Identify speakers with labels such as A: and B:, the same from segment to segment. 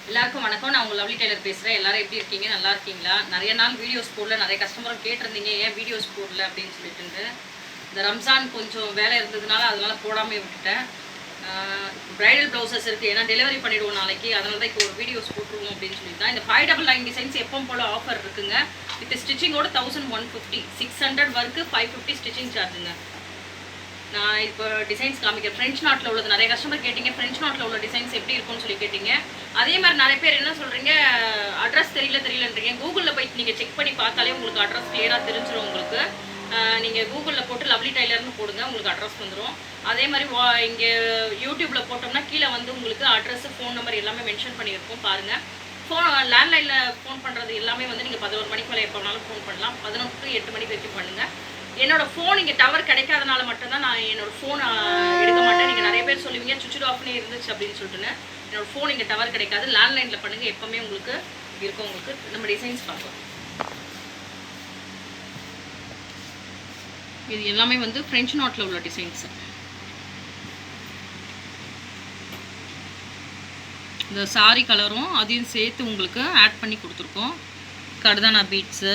A: எல்லாருக்கும் வணக்கம். நான் உங்கள் லவ்லி டெய்லர் பேசுகிறேன். எல்லாரும் எப்படி இருக்கீங்க? நல்லா இருக்கீங்களா? நிறைய நாள் வீடியோஸ் போடல. நிறைய கஸ்டமரும் கேட்டிருந்தீங்க ஏன் வீடியோஸ் போடல அப்படின்னு சொல்லிட்டு. இந்த ரம்ஜான் கொஞ்சம் வேலை இருந்ததுனால அதனால் போடாமல் விட்டுட்டேன். ப்ரைடல் ப்ளவுசஸ் இருக்குது, ஏன்னா டெலிவரி பண்ணிவிடுவோம் நாளைக்கு. அதனால தான் இப்போ ஒரு வீடியோஸ் போட்டுருவோம் அப்படின்னு சொல்லி தான். இந்த 599 டிசைன்ஸ் எப்பவும் போல் ஆஃபர் இருக்குங்க. வித் ஸ்டிச்சிங்கோட 1150, 600 ஒர்க்கு, 550 ஸ்டிச்சிங் சார்ஜுங்க. நான் இப்போ டிசைன்ஸ் காமிக்கிறேன். ஃப்ரெஞ்ச் நாட்டில் உள்ளது நிறைய கஸ்டமர் கேட்டிங்க. ஃப்ரெஞ்ச் நாட்டில் உள்ள டிசைன்ஸ் எப்படி இருக்கும்னு சொல்லி கேட்டிங்க. அதே மாதிரி நிறைய பேர் என்ன சொல்கிறீங்க, அட்ரஸ் தெரியலன்றீங்க. கூகுளில் போய் நீங்கள் செக் பண்ணி பார்த்தாலே உங்களுக்கு அட்ரஸ் கிளியராக தெரிஞ்சிடும். உங்களுக்கு நீங்கள் கூகுளில் போட்டு லவ்லி டெய்லர்னு போடுங்க, உங்களுக்கு அட்ரஸ் வந்துடும். அதே மாதிரி இங்கே யூடியூப்பில் போட்டோம்னா கீழே வந்து உங்களுக்கு அட்ரஸ், ஃபோன் நம்பர் எல்லாமே மென்ஷன் பண்ணியிருக்கோம். பாருங்கள். லேண்ட்லைனில் ஃபோன் பண்ணுறது எல்லாமே வந்து நீங்கள் 11 மணிக்கு மேலே எப்போ வேணாலும் ஃபோன் பண்ணலாம். 11 to 8 மணிக்கு வரைக்கும் பண்ணுங்கள். என்னோடய ஃபோன் இங்கே டவர் கிடைக்காதனால மட்டும்தான் நான் என்னோடய ஃபோன் எடுக்க மாட்டேன். நீங்கள் நிறைய பேர் சொல்லுவீங்க சுவிட்ச் ஆஃப்னே இருந்துச்சு அப்படின்னு சொல்லிட்டுன்னு. என்னோடய ஃபோன் இங்கே டவர் கிடைக்காது. லேண்ட்லைனில் பண்ணுங்கள், எப்போவுமே உங்களுக்கு இருக்கும். உங்களுக்கு நம்ம டிசைன்ஸ் பார்க்கலாம். இது எல்லாமே வந்து ஃப்ரெஞ்ச் நாட்டில் உள்ள டிசைன்ஸு. இந்த சாரி கலரும் அதையும் சேர்த்து உங்களுக்கு ஆட் பண்ணி கொடுத்துருக்கோம். கர்தானா பீட்ஸு,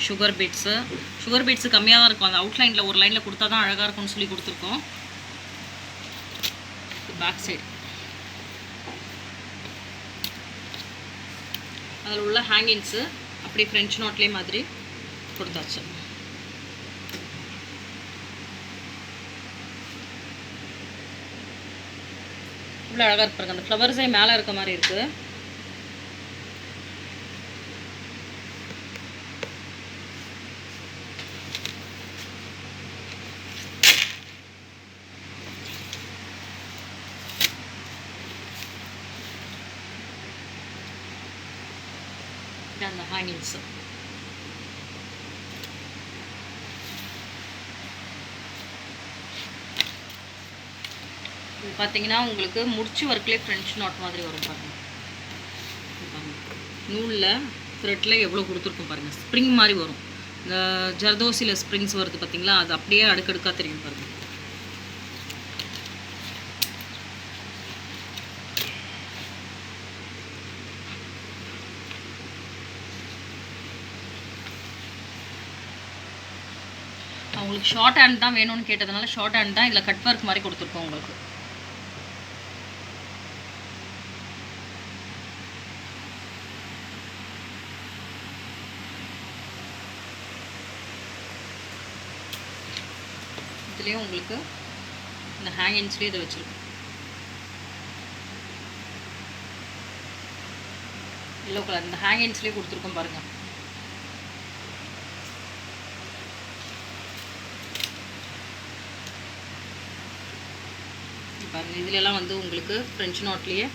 A: சுகர் பீட்ஸு கம்மியாக தான் இருக்கும். அந்த அவுட்லைனில் ஒரு லைனில் கொடுத்தா தான் அழகாக இருக்கும்னு சொல்லி கொடுத்துருக்கோம். பேக் சைடு அதில் உள்ள ஹேங்கிங்ஸு அப்படி ஃப்ரெஞ்ச் நோட்லேயே மாதிரி கொடுத்தாச்சு. இவ்வளோ அழகாக இருப்பாங்க. அந்த ஃப்ளவர்ஸே மேலே இருக்க மாதிரி இருக்குது. அந்த ஹேங்கிங்ஸு இது பார்த்தீங்கன்னா உங்களுக்கு முடிச்சு ஒர்க்லேயே ஃப்ரெஞ்ச் நாட் மாதிரி வரும் பாருங்கள். நூலில் த்ரெட்டில் எவ்வளோ கொடுத்துருக்கும் பாருங்கள். ஸ்ப்ரிங் மாதிரி வரும். இந்த ஜர்தோசியில் ஸ்ப்ரிங்ஸ் வருது பார்த்தீங்களா, அது அப்படியே அடுக்கடுக்காக தெரியும் பாருங்கள். உங்களுக்கு ஷார்ட் ஹேண்ட் தான் வேணும்னு கேட்டதுனால ஷார்ட் ஹேண்ட் தான் இதில் கட் ஒர்க் மாதிரி கொடுத்துருக்கோம். உங்களுக்கு இதுலேயும் உங்களுக்கு இந்த ஹேங்கிங்ஸ்லேயே இதை வச்சுருக்கோம். எல்லோ கலர் இந்த ஹேங்கிங்ஸ்லேயே கொடுத்துருக்கோம் பாருங்கள். பாருங்கள் இதுலலாம் வந்து உங்களுக்கு ஃப்ரெஞ்ச் நோட்லேயே,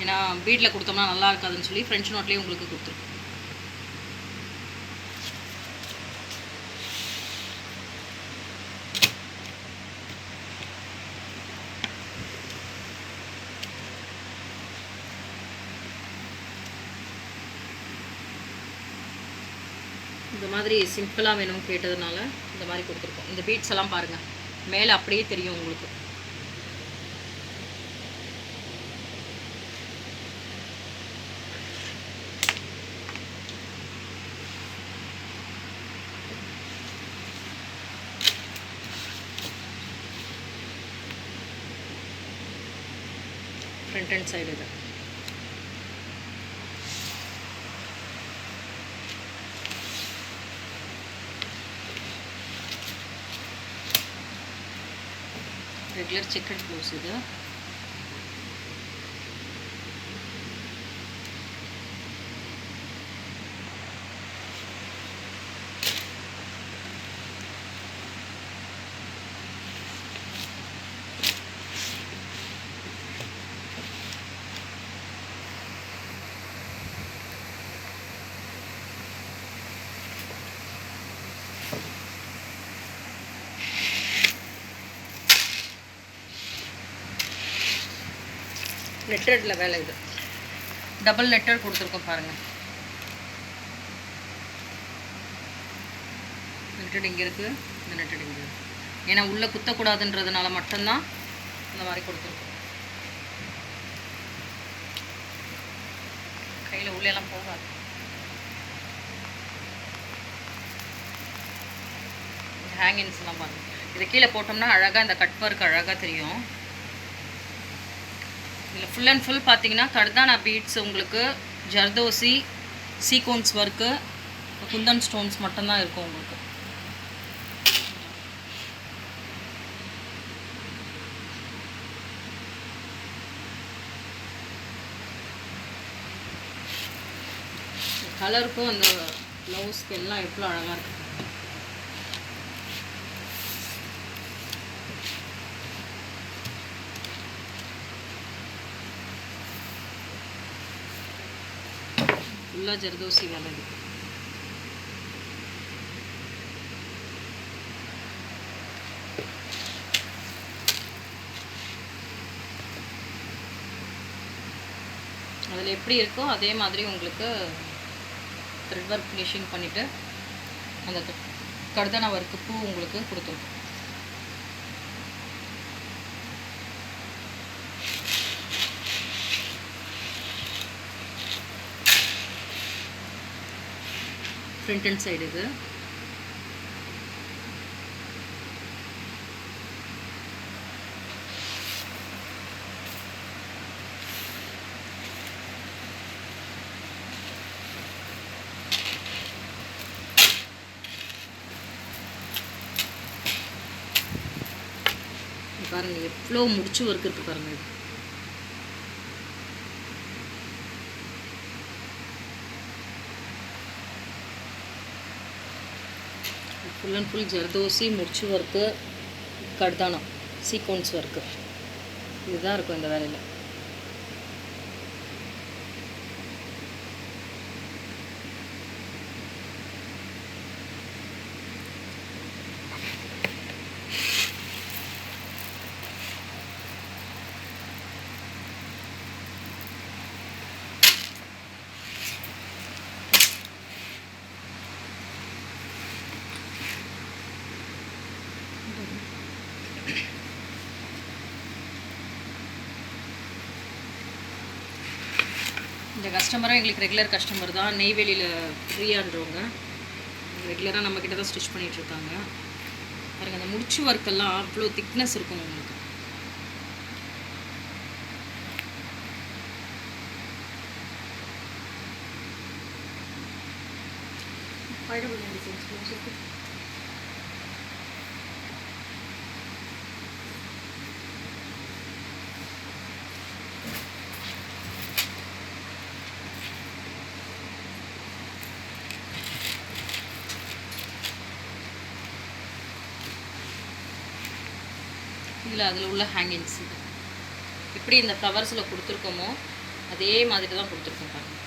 A: ஏன்னா பீட்டில் கொடுத்தோம்னா நல்லா இருக்காதுன்னு சொல்லி ஃப்ரெஞ்ச் நோட்லேயே உங்களுக்கு கொடுத்துருக்கோம். இந்த மாதிரி சிம்பிளாக வேணும் கேட்டதுனால இந்த மாதிரி கொடுத்துருக்கோம். இந்த பீட்ஸ் எல்லாம் பாருங்கள் மேலே அப்படியே தெரியும் உங்களுக்கு. ஃப்ரண்ட் அண்ட் சைடு இது ரெகுலர் செக்கட் ப்ளவுஸ். இது நெட்டடில் வேலை. இது டபுள் நெட்டட் கொடுத்துருக்கோம் பாருங்கள். நெட்டட் இங்கே இருக்குது, இந்த நெட்டட் இங்கே இருக்குது. ஏன்னா உள்ளே குத்தக்கூடாதுன்றதுனால மட்டும்தான் இந்த மாதிரி கொடுத்துருக்கோம். இல்லை உள்ளெல்லாம் போகாது. ஹேங்கிங்ஸ்லாம் பாருங்கள். இதை கீழே போட்டோம்னா அழகாக இந்த கட் ஒர்க் அழகாக தெரியும். இதில் ஃபுல் அண்ட் ஃபுல் பார்த்தீங்கன்னா கர்தானா பீட்ஸ், உங்களுக்கு zardozi, sequence work, Kundan stones மட்டும்தான் இருக்கும் உங்களுக்கு. கலருக்கும் அந்த ப்ளவுஸ்க்கு எல்லாம் எவ்வளோ அழகாக இருக்குது. ஃபுல்லாக ஜர்தோசி வேலை இருக்குது. அதில் எப்படி இருக்கோ அதே மாதிரி உங்களுக்கு த்ரெட் ஒர்க் ஃபினிஷிங் பண்ணிவிட்டு அந்த கர்தானா ஒர்க்கு பூ உங்களுக்கு கொடுத்துருக்கோம். ஃப்ரண்ட் அண்ட் சைடு இது. பாருங்க எவ்வளோ முடிச்சு ஒர்க் இருக்குது பாருங்கள். இது ஃபுல் அண்ட் ஃபுல் ஜர்தோசி முடிச்சு ஒர்க்கு, கர்தானா சீக்வன்ஸ் ஒர்க்கு, இதுதான் இருக்கும் இந்த வேலையில். இந்த கஸ்டமரும் எங்களுக்கு ரெகுலர் கஸ்டமர் தான். நெய்வேலியில் ஃப்ரீயான்றவங்க ரெகுலராக நம்மக்கிட்ட தான் ஸ்டிச் பண்ணிகிட்ருக்காங்க. பாருங்கள் அந்த முடிச்சு ஒர்க்கெல்லாம் அவ்வளோ திக்னஸ் இருக்கும் உங்களுக்கு. இதில் அதில் உள்ள ஹேங்கிங்ஸ் எப்படி இந்த ஃப்ளவர்ஸில் கொடுத்துருக்கோமோ அதே மாதிரி தான் கொடுத்துருக்கோம் பாருங்கள்.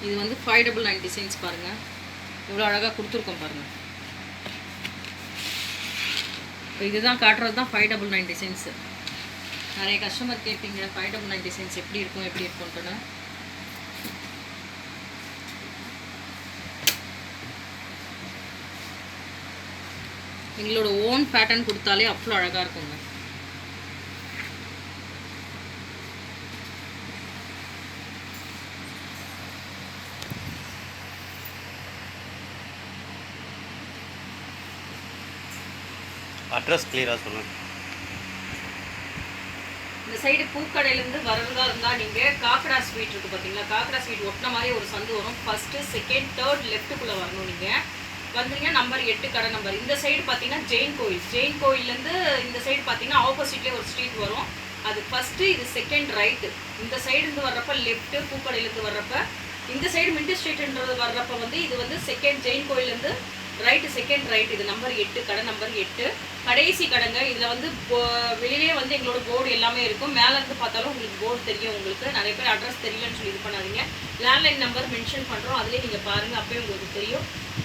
A: இது வந்து 599 டிசைன்ஸ் பாருங்கள், எவ்வளோ அழகாக கொடுத்துருக்கோம் பாருங்கள். இப்போ இதுதான் காட்டுறது தான் 599 டிசைன்ஸு. நிறைய கஸ்டமர் கேட்பீங்க 599 டிசைன்ஸ் எப்படி இருக்கும்ன்ட்டுன்னு. எங்களோட ஓன் பேட்டர்ன் கொடுத்தாலே அவ்வளோ அழகாக இருக்குங்க.
B: அட்ரஸ் கிளியராக சொல்லுங்கள்.
A: இந்த சைடு பூக்கடையிலேருந்து வரதா இருந்தால் நீங்கள் காக்கடா ஸ்வீட் இருக்குது பார்த்தீங்களா, காக்கடா ஸ்வீட் ஒட்டின மாதிரி ஒரு சந்து வரும். ஃபஸ்ட்டு, செகண்ட், தேர்ட் லெஃப்ட்டுக்குள்ளே வரணும். நீங்கள் வந்தீங்க நம்பர் 8 கடை நம்பர். இந்த சைடு பார்த்தீங்கன்னா ஜெயின் கோயிலேருந்து இந்த சைடு பார்த்தீங்கன்னா ஆப்போசிட்லேயே ஒரு ஸ்ட்ரீட் வரும். அது ஃபஸ்ட்டு, இது செகண்ட் ரைட்டு. இந்த சைடுலேருந்து வர்றப்ப லெஃப்ட்டு, பூக்கடையிலேருந்து வர்றப்ப. இந்த சைடு மின்ட் ஸ்ட்ரீட்ன்றது வர்றப்ப வந்து இது வந்து செகண்ட் ஜெயின் கோயிலேருந்து ரைட்டு, செகண்ட் ரைட், இது நம்பர் 8, கடை நம்பர் 8, கடைசி கடைங்க. இதில் வந்து வெளியிலே வந்து எங்களோட போர்டு எல்லாமே இருக்கும். மேலே இருந்து பார்த்தாலும் உங்களுக்கு போர்டு தெரியும். உங்களுக்கு நிறைய பேர் அட்ரஸ் தெரியலன்னு சொல்லி இது பண்ணாதீங்க. லேண்ட்லைன் நம்பர் மென்ஷன் பண்ணுறோம், அதிலே நீங்கள் பாருங்கள், அப்போயே உங்களுக்கு தெரியும்.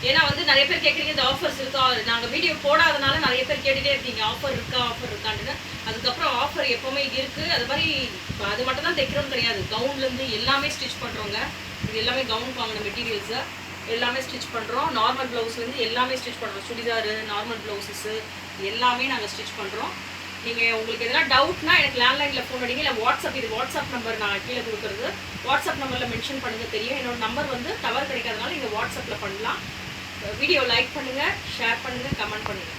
A: ஏன்னா வந்து நிறைய பேர் கேட்குறீங்க இந்த ஆஃபர்ஸ் இருக்கா, நாங்கள் வீடியோ போடாதனால நிறைய பேர் கேட்டுகிட்டே இருக்கீங்க ஆஃபர் இருக்கான்னு. அதுக்கப்புறம் ஆஃபர் எப்போவுமே இருக்குது. அது மாதிரி அது மட்டும் தான் தைக்கிறோன்னு கிடையாது, கவுன்லேருந்து எல்லாமே ஸ்டிச் பண்ணுறோங்க. இது எல்லாமே கவுன் வாங்கின மெட்டீரியல்ஸு எல்லாமே ஸ்டிச் பண்ணுறோம். நார்மல் ப்ளவுஸ்லேருந்து எல்லாமே ஸ்டிச் பண்ணுறோம். சுடிதாரு, நார்மல் ப்ளவுஸஸ்ஸு எல்லாமே நாங்கள் ஸ்டிச் பண்ணுறோம். நீங்கள் உங்களுக்கு எதனா டவுட்னா எனக்கு லேண்ட்லைனில் ஃபோன் அடிங்க, இல்லை வாட்ஸ்அப், இது வாட்ஸ்அப் நம்பர் நான் கீழே கொடுக்குறது. வாட்ஸ்அப் நம்பரில் மென்ஷன் பண்ணுங்கள் தெரியும். என்னோடய நம்பர் வந்து டவர் கிடைக்காதனால நீங்கள் வாட்ஸ்அப்பில் பண்ணலாம். வீடியோ லைக் பண்ணுங்கள், ஷேர் பண்ணுங்கள், கமெண்ட் பண்ணுங்கள்.